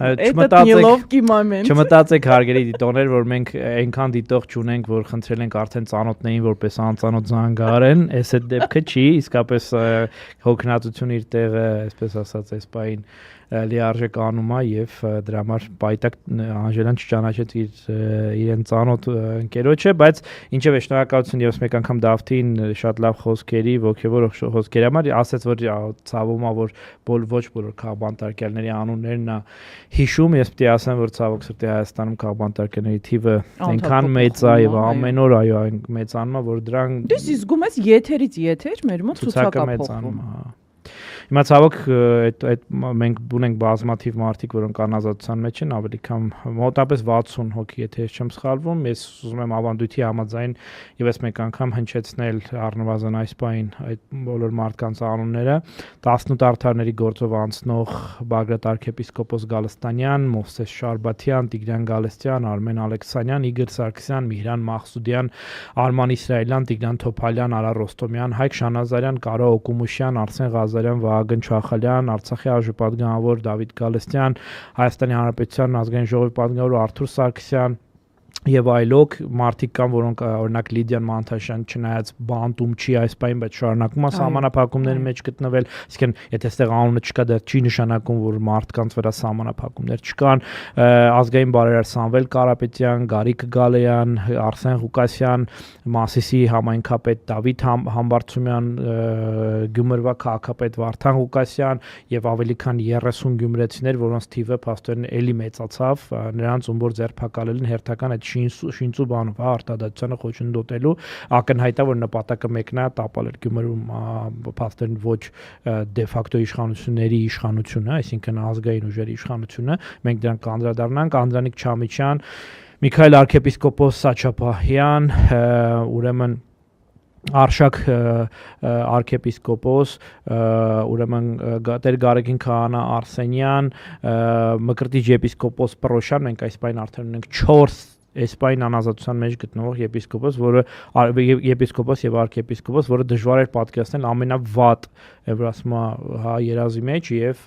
Этот неловкий момент։ Չմտածեք հարգելի դիտողներ, որ մենք այնքան դիտող չունենք, որ խնդրել ենք արդեն ծանոթներին որպես անծանոթ զանգահարեն, այս այդ դեպքը չի, իսկապես հոգնածություն իր տեղը, այսպես ասած, այս պահին լիարժեք անում է եւ դրա համար պայտակ Անժելան չճանաչեց իրեն ծանոթ ընկերոջը, բայց ինչեւ է շնորհակալություն եւս մեկ անգամ Դավթին շատ լավ խոսքերի, ողջևորող խոսքերի համար, ասաց որ ցավում է որ ոչ բոլոր քաղբանտարկյալների անուններն է հիշում, ես պետք է ասեմ որ ցավոք սրտի Հայաստանում քաղբանտարկյալների թիվը այնքան մեծ է եւ ամեն օր այո մեծանում է որ դրան Դու զգում ես եթերից եթեր մեր մոտ ցուցակը փոխվում Հիմա ցավոք այդ մենք ունենք բազմաթիվ մարդիկ, որոնք անազատության մեջ են, ավելի քան մոտավորապես 60 հոգի, եթե ես չեմ սխալվում, ես ուզում եմ ավանդույթի համաձայն եւ ես մեկ անգամ հնչեցնել առնվազն այս պահին այդ բոլոր մարդկանց անունները 18 արդարների գործով անցնող Բագրատ arczepiskopos Գալստանյան, Մովսես Շարբաթյան, Տիգրան Գալստյան, Արմեն Ալեքսանյան, Իգոր Սարգսյան, Միհրան Մախսուդյան, Արման Իսրայելյան, Տիգրան Թոփալյան, Արա Ռոստոմյան, Հայկ Շանազարյան, Կարո Օկումուշյան, Արսեն Ղազարյան, Վահագն Չախալյան, Արցախի արժեփատգամավոր Դավիթ Գալստյան, Հայաստանի Հանրապետության ազգային ժողովի պատգամավոր Արթուր Սարգսյան եւ այլոք մարդիկ կան, որոնք օրինակ Լիդիան Մանթաշյան չնայած բանտում չի այս պայն, բայց շարունակում է սահմանափակումների մեջ գտնվել, այսինքն եթե այստեղ անունը չկա, դա չի նշանակում, որ մարդկանց վրա սահմանափակումներ չկան, ազգային բարերար Սամվել Կարապետյան, Գարիկ Գալեյան, Արսեն Ղուկասյան, Մասիսի համայնքապետ Դավիթ Համբարձումյան, Գյումրվա քաղաքապետ Վարդան Ղուկասյան եւ ավելի քան 30 գյումրեցիներ, որոնց թիվը փաստորեն էլի մեծացավ, նրանց ում որ ձերբակալել են հերթական այդ շինծու բանով, արտադատությանը խոչընդոտելու ակնհայտ է որ նպատակը մեկն է տապալել Գյումրում փաստորեն ոչ դե ֆակտո իշխանությունների իշխանությունը, այսինքն ազգային ուժերի իշխանությունը, մենք դրան կանդրադառնանք, Անդրանիկ Չամիչյան, Միքայել arczepiskopos Սաչապահյան, ուրեմն Արշակ arczepiskopos, ուրեմն Տեր Գարեգին Քահանա Արսենյան, Մկրտիչ եպիսկոպոս Պրոշյան, մենք այս պայն արդեն ունենք 4 Էսպայն անազատության մեջ գտնվող եպիսկոպոս, որը եպիսկոպոս եւ arczepiskopos, որը դժվար էր պատկերացնել ամենավատ Էվրասմա հա երազի մեջ եւ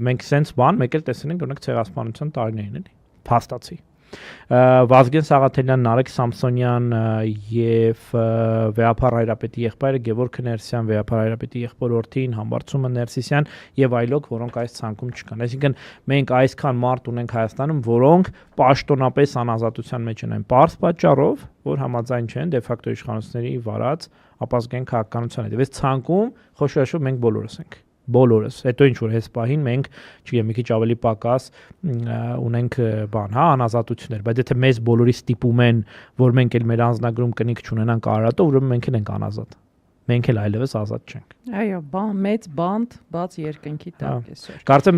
մենք sense բան մեկ էլ տեսել ենք օրինակ ցեղասպանության տարիներին էլի փաստացի Վազգեն Սաղաթելյան, Նարեկ Սամսոնյան եւ Վեհապար Հայրապետի եղբայրը Գևորգ Ներսյան, Վեհապար Հայրապետի եղբորորդին Համբարձումը Ներսիսյան եւ այլոք, որոնք այս ցանկում չկան։ Այսինքն մենք այսքան մարդ ունենք Հայաստանում, որոնք պաշտոնապես անազատության մեջ են այն պարզ պատճառով, որ համաձայն չեն դե ֆակտո իշխանությունների վարած ապազգային քաղաքականության հետ։ Եվ այս ցանկում խոշորաշով մենք բոլորս ենք։ Բոլորս, հետո ինչ որ հես պահին մենք, չգիտեմ, մի քիչ ավելի պակաս ունենք բան, հա, անազատություններ, բայց եթե մեզ բոլորի ստիպում են, որ մենք էլ մեր անձնագրում կնիկ չունենանք Արարատով, ուրեմն մենք էլ ենք անազատ։ Մենք էլ այլևս ազատ չենք։ Այո, մեծ բանտ, բաց երկնքի տակ այսօր։ Կարծեմ